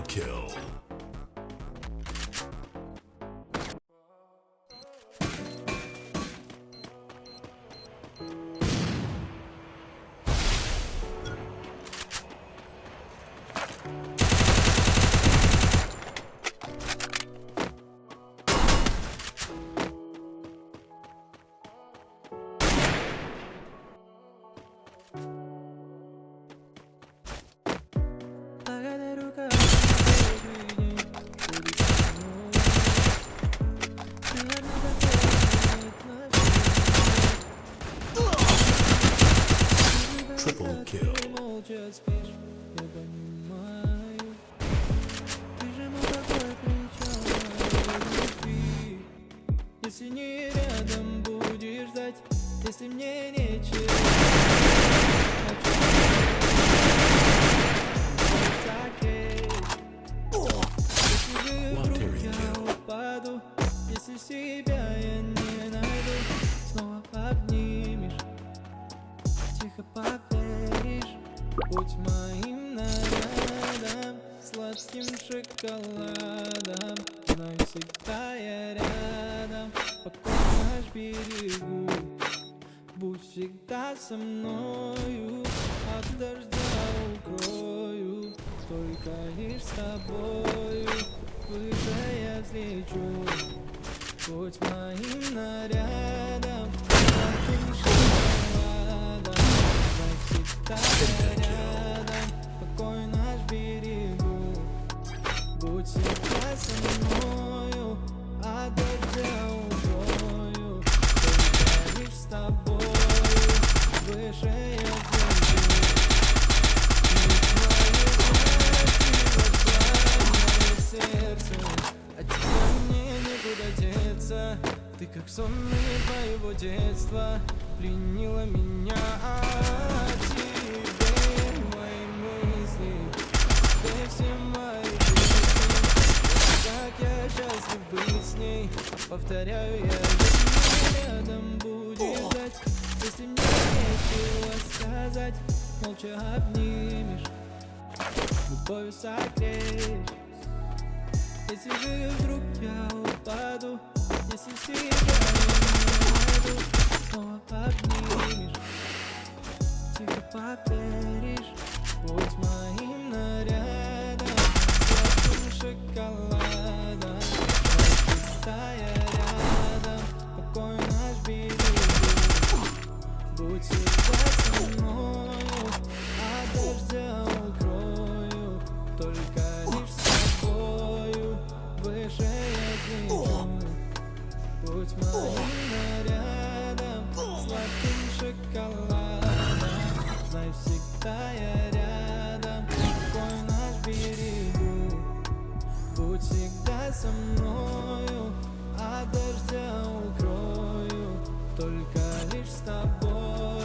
kill. Triple kill. Если не рядом будешь ждать, если мне нечего если вдруг я упаду, если себя я не найду, снова обнимешь, тихо поверишь, будь моим нарядом, сладким шоколадом. Знаю, всегда я рядом, пока наш берегу. Будь всегда со мною, от дождя укрою, только лишь с тобою выше я взлечу. Будь моим нарядом, сладким шоколадом. Знай, всегда я рядом, покой наш берегу. Будь всегда со мною, от дождя укрою, только лишь с тобою выше я взлечу. Сердце, от тебя мне некуда деться. Ты как сон моего детства пленила меня, тебе мои мысли, тебе все мои песни. Как я счастлив быть с ней, повторяю я, если рядом будешь ждать, если мне нечего сказать, молча обнимешь, любовью согреешь. Если же вдруг я упаду, если себя не найду, снова обнимешь, тихо поверишь, будь моим нарядом, сладким шоколадом. Всегда я рядом, покой наш берегу. Будь всегда со мною, от дождя укрою, только лишь с тобою выше я взлечу. Будь моим нарядом, сладким шоколадом. Знай, всегда я рядом, покой наш берегу. Будь всегда со мною, от дождя укрою, только лишь с тобой